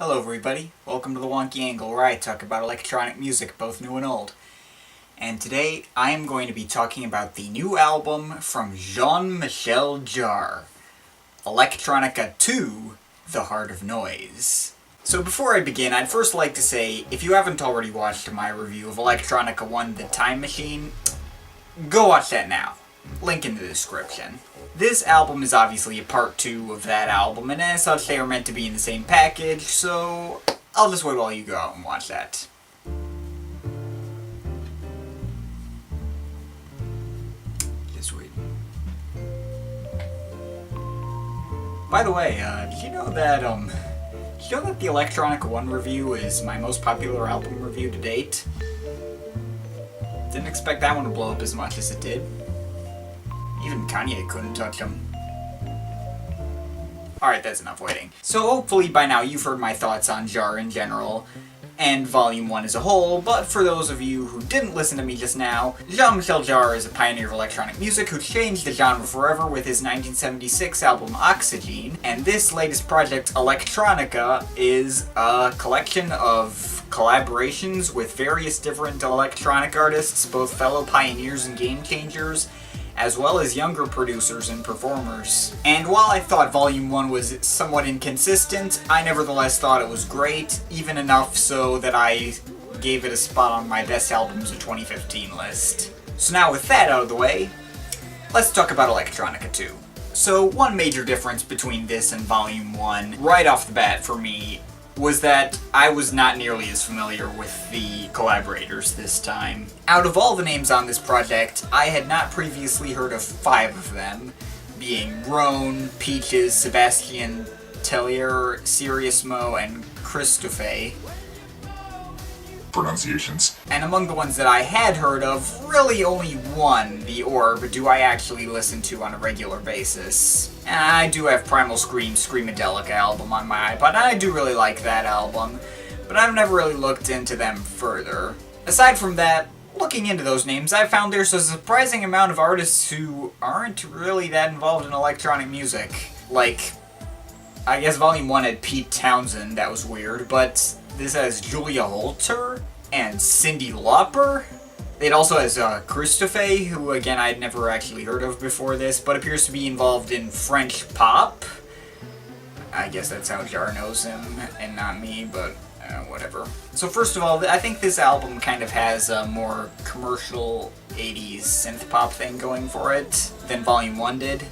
Hello everybody, welcome to the Wonky Angle where I talk about electronic music, both new and old. And today I am going to be talking about the new album from Jean-Michel Jarre, Electronica 2, The Heart of Noise. So before I begin, I'd first like to say, if you haven't already watched my review of Electronica 1, The Time Machine, go watch that now. Link in the description. This album is obviously a part 2 of that album, and as such they are meant to be in the same package, so I'll just wait while you go out and watch that. Just wait. By the way, did you know that the Electronica 1 review is my most popular album review to date? Didn't expect that one to blow up as much as it did. Even Kanye couldn't touch him. Alright, that's enough waiting. So hopefully by now you've heard my thoughts on Jarre in general, and Volume 1 as a whole, but for those of you who didn't listen to me just now, Jean-Michel Jarre is a pioneer of electronic music who changed the genre forever with his 1976 album Oxygen, and this latest project, Electronica, is a collection of collaborations with various different electronic artists, both fellow pioneers and game changers, as well as younger producers and performers. And while I thought Volume 1 was somewhat inconsistent, I nevertheless thought it was great, even enough so that I gave it a spot on my best albums of 2015 list. So now with that out of the way, let's talk about Electronica 2. So one major difference between this and Volume 1, right off the bat for me, was that I was not nearly as familiar with the collaborators this time. Out of all the names on this project, I had not previously heard of 5 of them, being Roan, Peaches, Sebastian Tellier, Seriousmo, and Christophe. Pronunciations. And among the ones that I had heard of, really only one, The Orb, do I actually listen to on a regular basis. And I do have Primal Scream's Screamadelica album on my iPod, and I do really like that album, but I've never really looked into them further. Aside from that, looking into those names, I found there's a surprising amount of artists who aren't really that involved in electronic music. Like, I guess Volume 1 had Pete Townsend, that was weird, but this has Julia Holter and Cyndi Lauper. It also has Christophe, who again I'd never actually heard of before this, but appears to be involved in French pop. I guess that's how Jarre knows him, and not me, but whatever. So first of all, I think this album kind of has a more commercial 80s synth pop thing going for it than Volume 1 did.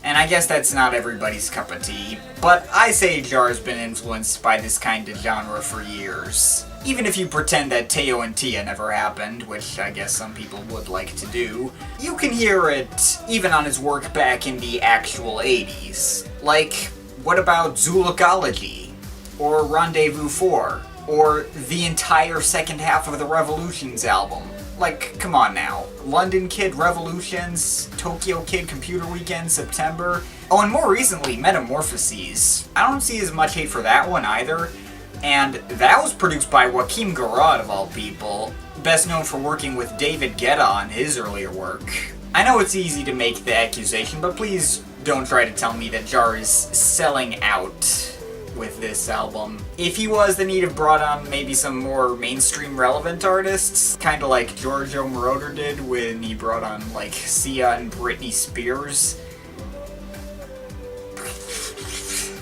And I guess that's not everybody's cup of tea, but I say Jarre's been influenced by this kind of genre for years. Even if you pretend that Teo and Tia never happened, which I guess some people would like to do, you can hear it even on his work back in the actual 80s. Like, what about Zoologology? Or Rendezvous 4? Or the entire second half of the Revolutions album? Like, come on now. London Kid Revolutions, Tokyo Kid Computer Weekend, September. Oh, and more recently, Metamorphoses. I don't see as much hate for that one either. And that was produced by Joachim Garraud, of all people, best known for working with David Guetta on his earlier work. I know it's easy to make the accusation, but please don't try to tell me that Jarre is selling out with this album. If he was, then he'd have brought on maybe some more mainstream relevant artists, kinda like Giorgio Moroder did when he brought on like Sia and Britney Spears.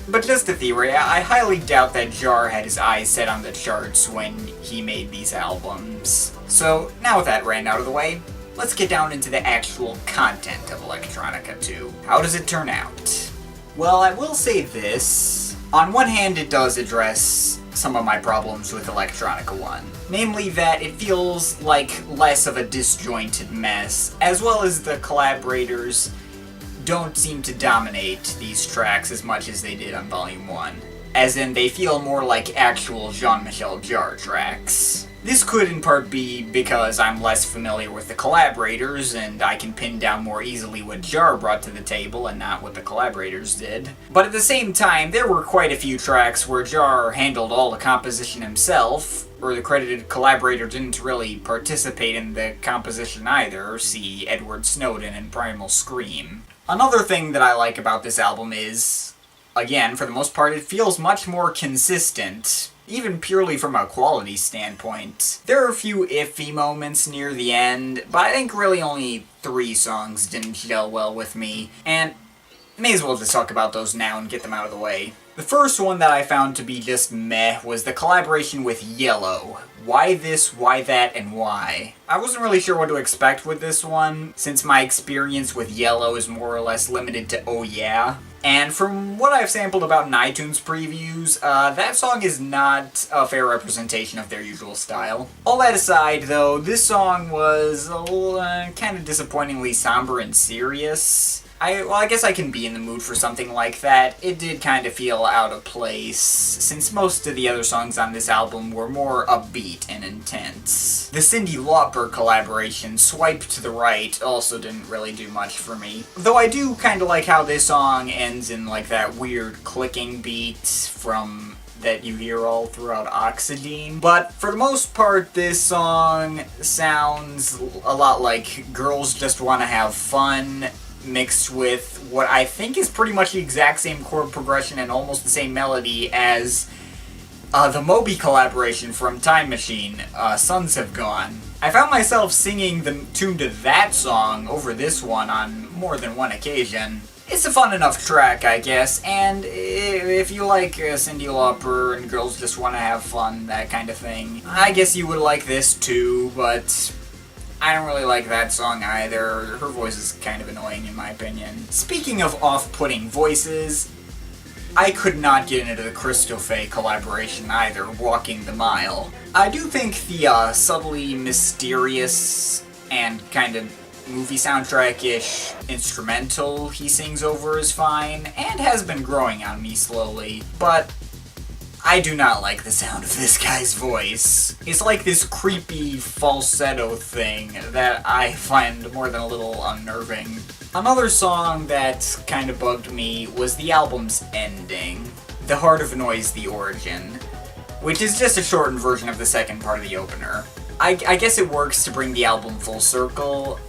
But just a theory, I highly doubt that Jarre had his eyes set on the charts when he made these albums. So now with that rant out of the way, let's get down into the actual content of Electronica 2. How does it turn out? Well, I will say this. On one hand, it does address some of my problems with Electronica 1. Namely that it feels like less of a disjointed mess, as well as the collaborators don't seem to dominate these tracks as much as they did on Volume 1. As in, they feel more like actual Jean-Michel Jarre tracks. This could in part be because I'm less familiar with the collaborators and I can pin down more easily what Jarre brought to the table and not what the collaborators did. But at the same time, there were quite a few tracks where Jarre handled all the composition himself, or the credited collaborator didn't really participate in the composition either, see Edward Snowden and Primal Scream. Another thing that I like about this album is again, for the most part, it feels much more consistent, even purely from a quality standpoint. There are a few iffy moments near the end, but I think really only 3 songs didn't gel well with me, and may as well just talk about those now and get them out of the way. The first one that I found to be just meh was the collaboration with Yellow. Why this, why that, and why? I wasn't really sure what to expect with this one, since my experience with Yellow is more or less limited to Oh Yeah. And from what I've sampled about in iTunes previews, that song is not a fair representation of their usual style. All that aside, though, this song was a little, kind of disappointingly somber and serious. I guess I can be in the mood for something like that. It did kind of feel out of place, since most of the other songs on this album were more upbeat and intense. The Cyndi Lauper collaboration, Swipe to the Right, also didn't really do much for me. Though I do kind of like how this song ends in like that weird clicking beat from that you hear all throughout Oxygen. But for the most part, this song sounds a lot like Girls Just Wanna Have Fun, mixed with what I think is pretty much the exact same chord progression and almost the same melody as the Moby collaboration from Time Machine, Suns Have Gone. I found myself singing the tune to that song over this one on more than one occasion. It's a fun enough track, I guess, and if you like Cyndi Lauper and Girls Just Wanna Have Fun, that kind of thing, I guess you would like this too, but I don't really like that song either. Her voice is kind of annoying in my opinion. Speaking of off-putting voices, I could not get into the Christophe collaboration either, Walking the Mile. I do think the subtly mysterious and kind of movie soundtrack-ish instrumental he sings over is fine, and has been growing on me slowly, but I do not like the sound of this guy's voice. It's like this creepy falsetto thing that I find more than a little unnerving. Another song that kind of bugged me was the album's ending, The Heart of Noise, The Origin, which is just a shortened version of the second part of the opener. I guess it works to bring the album full circle,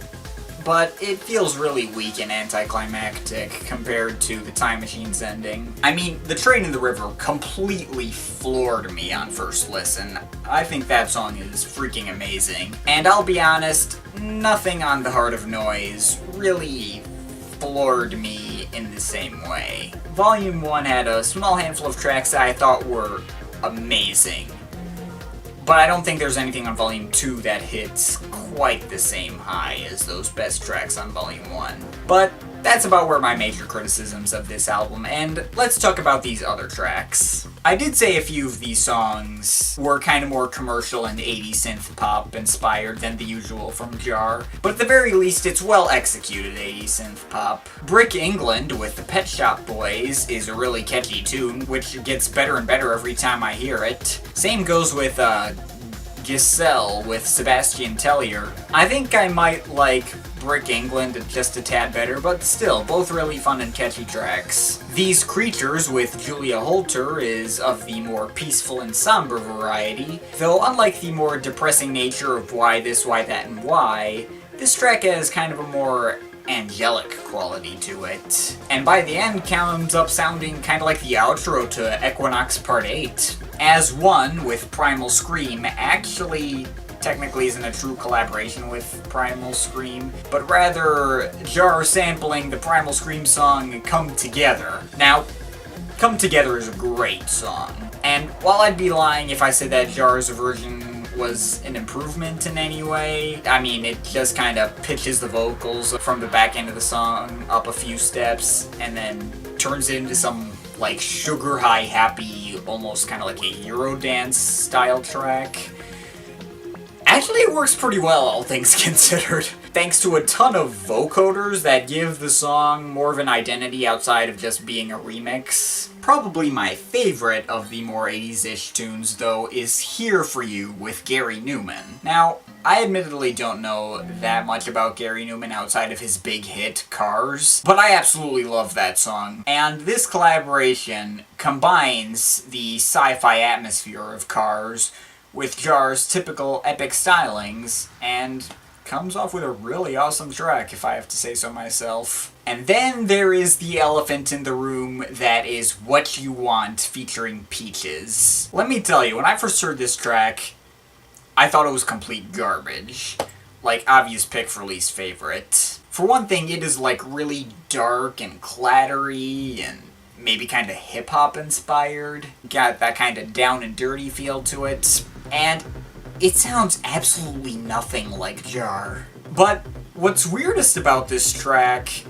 but it feels really weak and anticlimactic compared to the Time Machine's ending. I mean, The Train in the River completely floored me on first listen. I think that song is freaking amazing. And I'll be honest, nothing on The Heart of Noise really floored me in the same way. Volume 1 had a small handful of tracks that I thought were amazing, but I don't think there's anything on Volume 2 that hits quite the same high as those best tracks on Volume 1. But that's about where my major criticisms of this album end. Let's talk about these other tracks. I did say a few of these songs were kind of more commercial and 80s synth pop inspired than the usual from Jarre, but at the very least it's well executed 80s synth pop. Brick England with the Pet Shop Boys is a really catchy tune, which gets better and better every time I hear it. Same goes with Giselle with Sebastian Tellier. I think I might like Brick England just a tad better, but still, both really fun and catchy tracks. These Creatures with Julia Holter is of the more peaceful and somber variety, though unlike the more depressing nature of Why This, Why That, and Why, this track has kind of a more angelic quality to it. And by the end, comes up sounding kind of like the outro to Equinox Part 8. As One with Primal Scream actually technically isn't a true collaboration with Primal Scream, but rather Jarre sampling the Primal Scream song Come Together. Now, Come Together is a great song, and while I'd be lying if I said that Jarre's version was an improvement in any way, I mean, it just kind of pitches the vocals from the back end of the song up a few steps, and then turns it into some like sugar high happy, almost kind of like a Eurodance style track. Actually, it works pretty well, all things considered. Thanks to a ton of vocoders that give the song more of an identity outside of just being a remix. Probably my favorite of the more 80s-ish tunes, though, is Here For You with Gary Newman. Now, I admittedly don't know that much about Gary Newman outside of his big hit, Cars, but I absolutely love that song. And this collaboration combines the sci-fi atmosphere of Cars with Jarre's typical epic stylings, and comes off with a really awesome track, if I have to say so myself. And then there is the elephant in the room that is What You Want featuring Peaches. Let me tell you, when I first heard this track, I thought it was complete garbage. Like, obvious pick for least favorite. For one thing, it is like really dark and clattery and maybe kind of hip-hop inspired. Got that kind of down and dirty feel to it. And it sounds absolutely nothing like Jarre. But what's weirdest about this track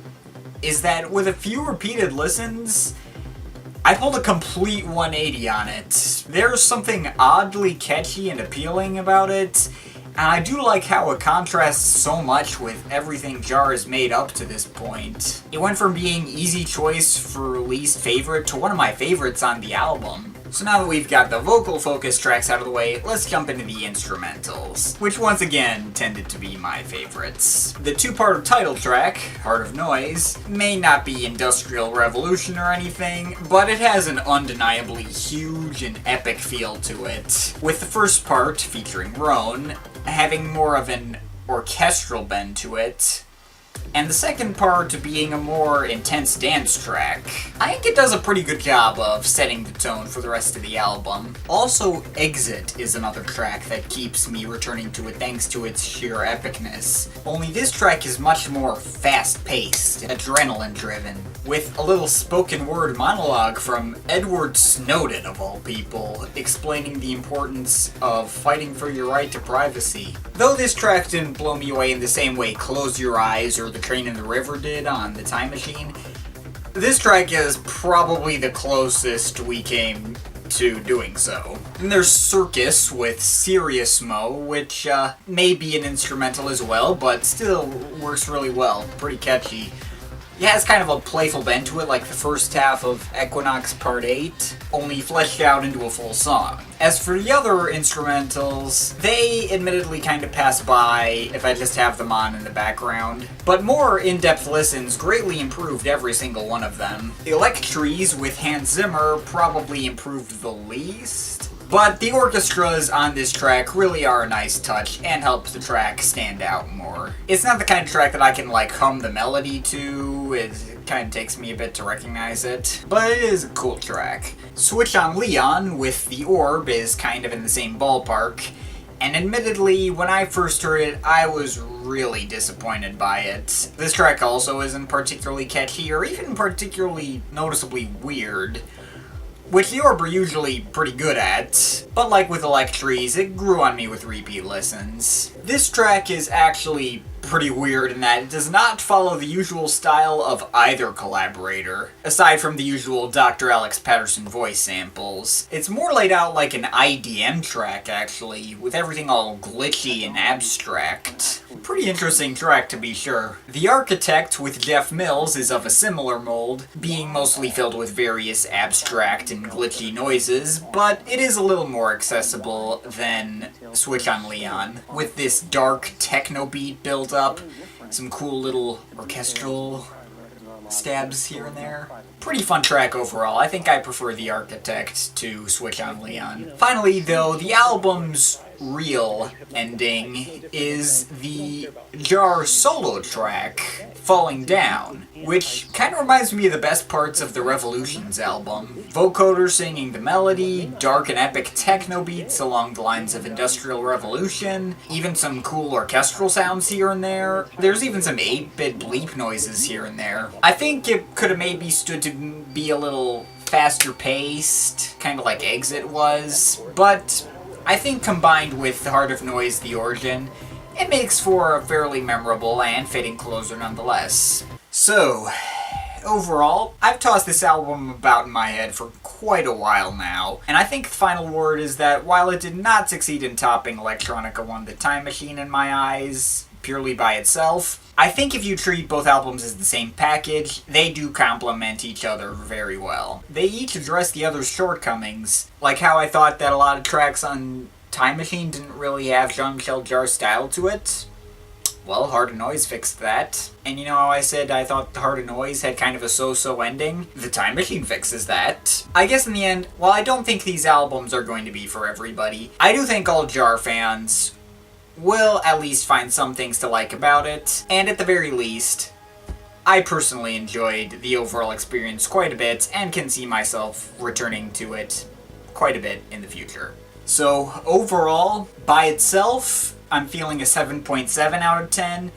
is that with a few repeated listens, I pulled a complete 180 on it. There's something oddly catchy and appealing about it, and I do like how it contrasts so much with everything Jarre has made up to this point. It went from being easy choice for least favorite to one of my favorites on the album. So now that we've got the vocal focus tracks out of the way, let's jump into the instrumentals, which once again tended to be my favorites. The two-part title track, Heart of Noise, may not be Industrial Revolution or anything, but it has an undeniably huge and epic feel to it, with the first part, featuring Roan, having more of an orchestral bend to it, and the second part being a more intense dance track. I think it does a pretty good job of setting the tone for the rest of the album. Also, Exit is another track that keeps me returning to it thanks to its sheer epicness. Only this track is much more fast-paced, adrenaline-driven, with a little spoken word monologue from Edward Snowden, of all people, explaining the importance of fighting for your right to privacy. Though this track didn't blow me away in the same way Close Your Eyes or The Train in the River did on The Time Machine, this track is probably the closest we came to doing so. And there's Circus with Serious Mo, which may be an instrumental as well, but still works really well. Pretty catchy. It has kind of a playful bend to it, like the first half of Equinox Part 8, only fleshed out into a full song. As for the other instrumentals, they admittedly kind of pass by if I just have them on in the background, but more in-depth listens greatly improved every single one of them. Electries with Hans Zimmer probably improved the least, but the orchestras on this track really are a nice touch and help the track stand out more. It's not the kind of track that I can like hum the melody to, it kind of takes me a bit to recognize it, but it is a cool track. Switch on Leon with The Orb is kind of in the same ballpark, and admittedly, when I first heard it, I was really disappointed by it. This track also isn't particularly catchy or even particularly noticeably weird, which the Orb are usually pretty good at, but like with Electries, it grew on me with repeat listens. This track is actually pretty weird in that it does not follow the usual style of either collaborator, aside from the usual Dr. Alex Patterson voice samples. It's more laid out like an IDM track, actually, with everything all glitchy and abstract. Pretty interesting track, to be sure. The Architect with Jeff Mills is of a similar mold, being mostly filled with various abstract and glitchy noises, but it is a little more accessible than Switch on Leon, with this dark techno beat build up, some cool little orchestral stabs here and there. Pretty fun track overall. I think I prefer The Architect to Switch on Leon. Finally, though, the album's real ending is the Jarre solo track, Falling Down, which kind of reminds me of the best parts of the Revolutions album. Vocoder singing the melody, dark and epic techno beats along the lines of Industrial Revolution, even some cool orchestral sounds here and there. There's even some 8-bit bleep noises here and there. I think it could have maybe stood to be a little faster paced, kind of like Exit was, but I think combined with The Heart of Noise, The Origin, it makes for a fairly memorable and fitting closer nonetheless. So, overall, I've tossed this album about in my head for quite a while now, and I think the final word is that while it did not succeed in topping Electronica 1 The Time Machine in my eyes, purely by itself, I think if you treat both albums as the same package, they do complement each other very well. They each address the other's shortcomings, like how I thought that a lot of tracks on Time Machine didn't really have Jean-Michel Jarre style to it. Well, Heart of Noise fixed that. And you know how I said I thought The Heart of Noise had kind of a so-so ending? The Time Machine fixes that. I guess in the end, while I don't think these albums are going to be for everybody, I do think all Jarre fans will at least find some things to like about it, and at the very least, I personally enjoyed the overall experience quite a bit and can see myself returning to it quite a bit in the future. So overall, by itself, I'm feeling a 7.7 out of 10,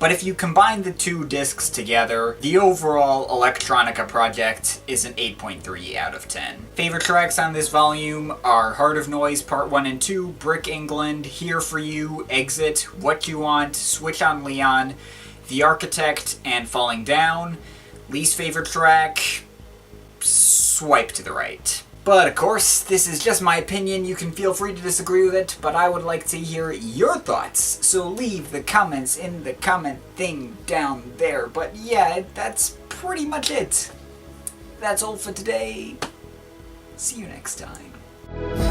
but if you combine the two discs together, the overall Electronica project is an 8.3 out of 10. Favorite tracks on this volume are Heart of Noise Part 1 and 2, Brick England, Here For You, Exit, What You Want, Switch on Leon, The Architect, and Falling Down. Least favorite track, Swipe to the Right. But of course, this is just my opinion, you can feel free to disagree with it, but I would like to hear your thoughts, so leave the comments in the comment thing down there. But yeah, that's pretty much it. That's all for today. See you next time.